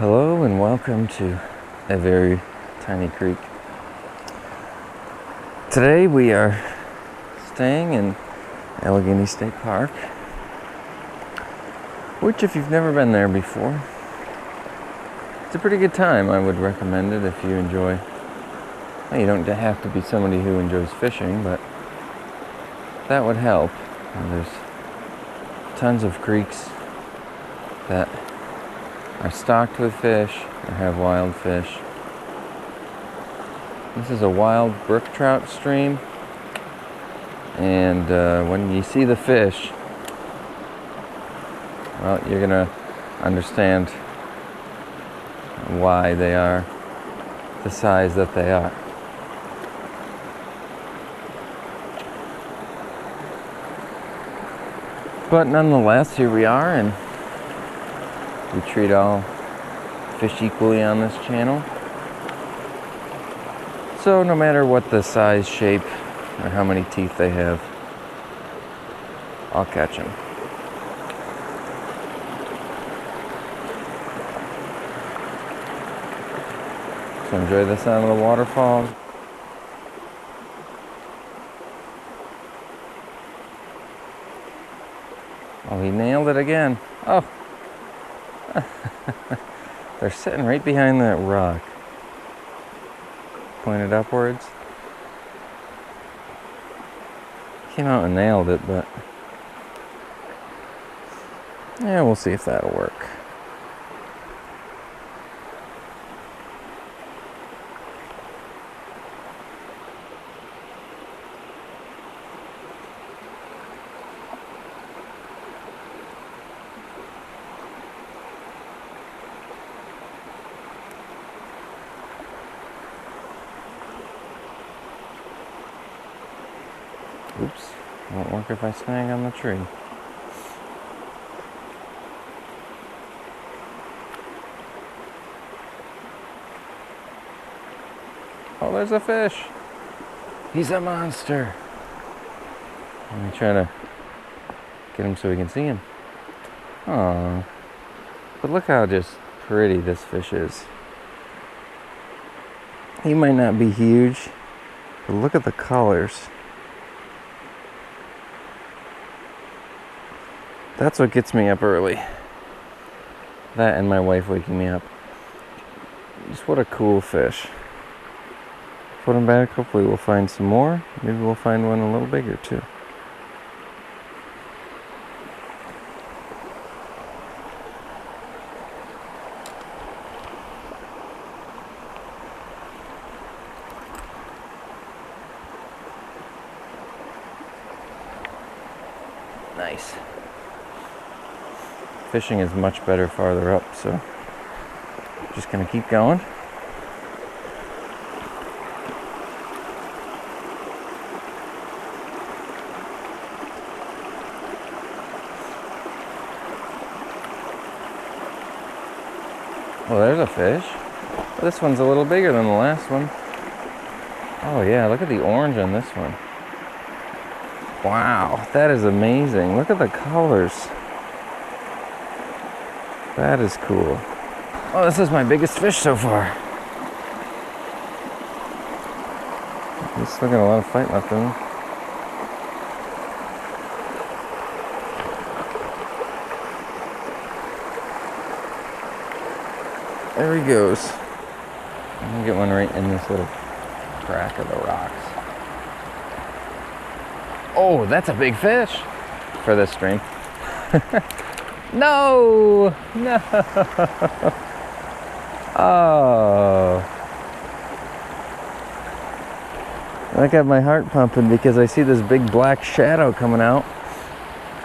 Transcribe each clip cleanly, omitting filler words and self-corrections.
Hello and welcome to a very tiny creek. Today we are staying in Allegany State Park, which if you've never been there before, it's a pretty good time. I would recommend it if you enjoy. Well, you don't have to be somebody who enjoys fishing, but that would help. There's tons of creeks that are stocked with fish or have wild fish. This is a wild brook trout stream, and when you see the fish, well, you're gonna understand why they are the size that they are. But nonetheless, here we are, and we treat all fish equally on this channel. So no matter what the size, shape, or how many teeth they have, I'll catch them. So enjoy the sound of the waterfall. Oh, he nailed it again. Oh. They're sitting right behind that rock. Pointed upwards. Came out and nailed it, but yeah, we'll see if that'll work. Oops, won't work if I snag on the tree. Oh, there's a fish. He's a monster. Let me try to get him so we can see him. Aww. But look how just pretty this fish is. He might not be huge, but look at the colors. That's what gets me up early. That and my wife waking me up. Just what a cool fish. Put him back. Hopefully we'll find some more. Maybe we'll find one a little bigger too. Nice. Fishing is much better farther up, so just gonna keep going. Well, there's a fish. This one's a little bigger than the last one. Oh yeah, look at the orange on this one. Wow, that is amazing. Look at the colors. That is cool. Oh, this is my biggest fish so far. He's still got a lot of fight left in him. There he goes. I'm gonna get one right in this little crack of the rocks. Oh, that's a big fish for this stream. No! No! Oh. I got my heart pumping because I see this big black shadow coming out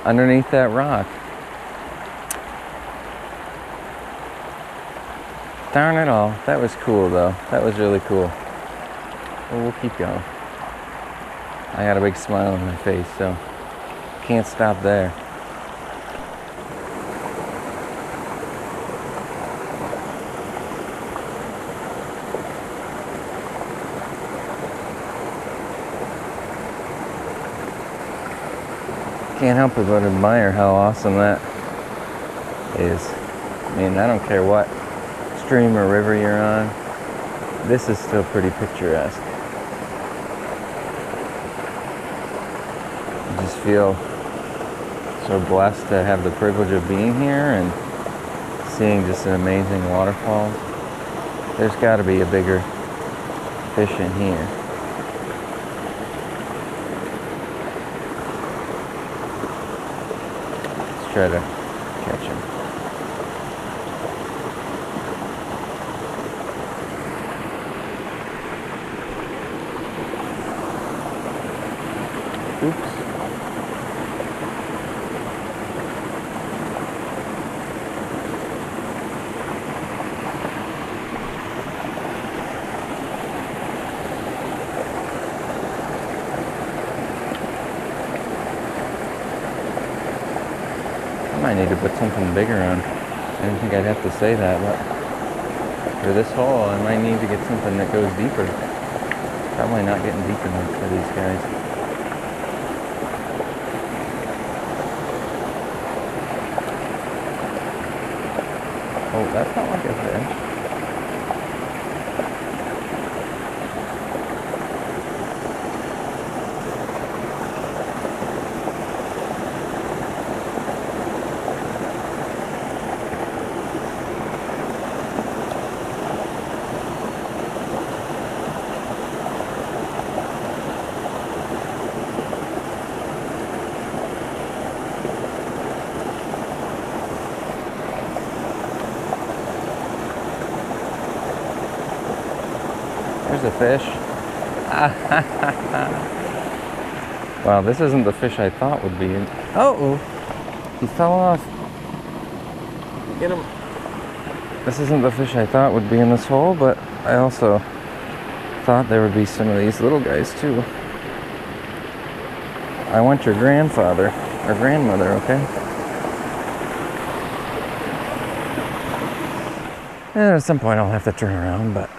underneath that rock. Darn it all. That was cool though. That was really cool. Well, we'll keep going. I got a big smile on my face, so can't stop there. Can't help but admire how awesome that is. I mean, I don't care what stream or river you're on, this is still pretty picturesque. I just feel so blessed to have the privilege of being here and seeing just an amazing waterfall. There's got to be a bigger fish in here. Let's try to catch him. Oops. I need to put something bigger on. I didn't think I'd have to say that, but for this hole, I might need to get something that goes deeper. Probably not getting deep enough for these guys. Oh, that's not like a fish. There's a fish. Wow, this isn't the fish I thought would be in. Oh, he fell off. Get him. This isn't the fish I thought would be in this hole, but I also thought there would be some of these little guys too. I want your grandfather or grandmother, okay? And at some point I'll have to turn around, but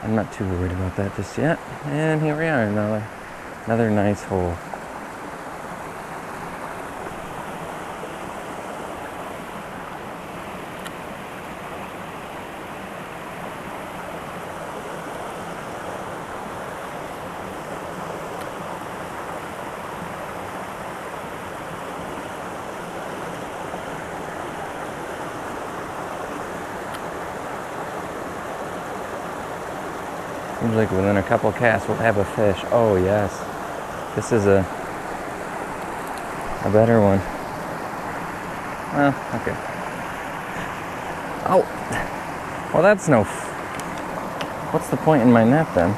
I'm not too worried about that just yet. And here we are, another nice hole. Seems like within a couple casts we'll have a fish. Oh yes, this is a better one. Well, okay. Oh, well that's no. What's the point in my net then?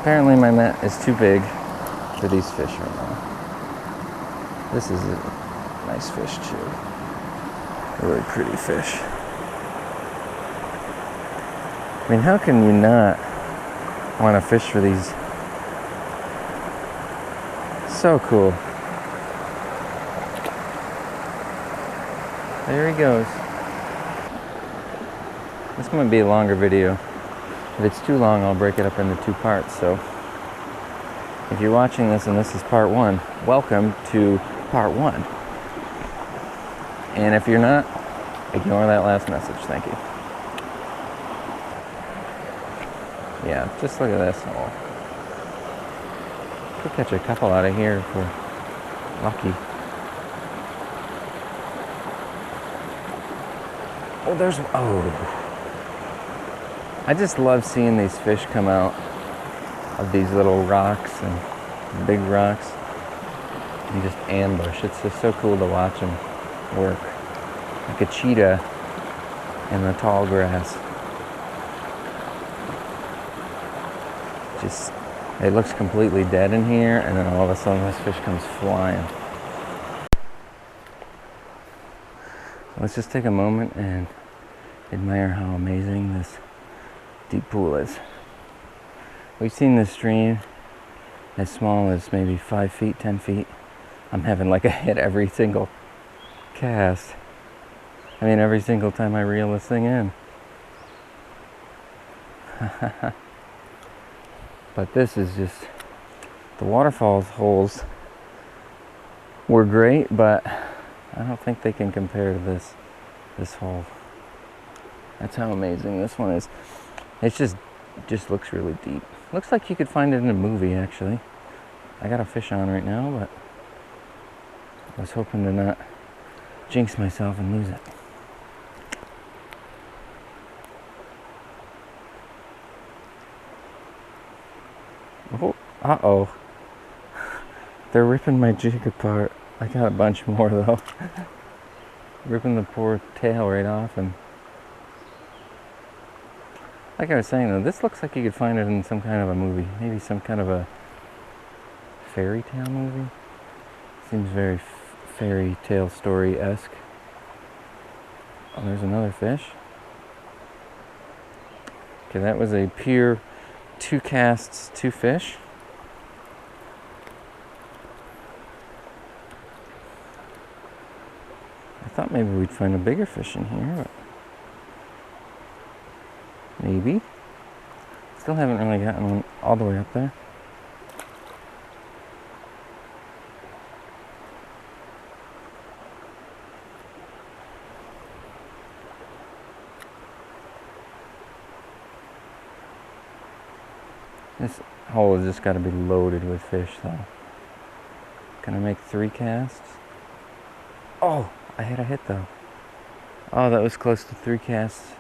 Apparently my net is too big for these fish right now. This is a nice fish too. Really pretty fish. I mean, how can you not want to fish for these? So cool. There he goes. This might be a longer video. If it's too long, I'll break it up into 2 parts. So if you're watching this and this is part 1, welcome to part 1. And if you're not, ignore that last message. Thank you. Yeah, just look at this hole. Could catch a couple out of here if we're lucky. Oh, there's, oh. I just love seeing these fish come out of these little rocks and big rocks and just ambush. It's just so cool to watch them work. Like a cheetah in the tall grass. Just, it looks completely dead in here, and then all of a sudden this fish comes flying. Let's just take a moment and admire how amazing this deep pool is. We've seen this stream as small as maybe 5 feet, 10 feet. I'm having like a hit every single cast. I mean, every single time I reel this thing in. But this is just, the waterfalls holes were great, but I don't think they can compare to this hole. That's how amazing this one is. It's just looks really deep. Looks like you could find it in a movie, actually. I got a fish on right now, but I was hoping to not jinx myself and lose it. Oh, uh-oh. They're ripping my jig apart. I got a bunch more, though. Ripping the poor tail right off. And like I was saying, though, this looks like you could find it in some kind of a movie. Maybe some kind of a fairy tale movie. Seems very fairy tale story-esque. Oh, there's another fish. Okay, that was a pure 2 casts, 2 fish. I thought maybe we'd find a bigger fish in here, but maybe. Still haven't really gotten one all the way up there. This hole has just got to be loaded with fish, though. Can I make 3 casts? Oh, I had a hit, though. Oh, that was close to 3 casts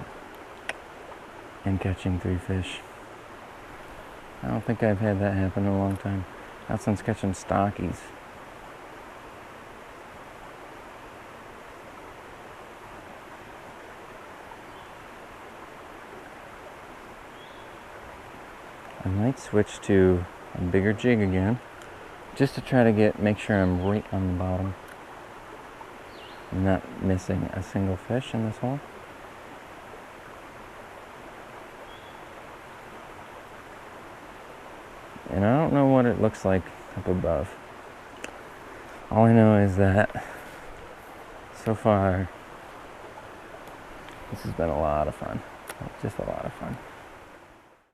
and catching 3 fish. I don't think I've had that happen in a long time. Not since catching stockies. I might switch to a bigger jig again, just to try to make sure I'm right on the bottom. I'm not missing a single fish in this hole. And I don't know what it looks like up above. All I know is that so far this has been a lot of fun. Just a lot of fun.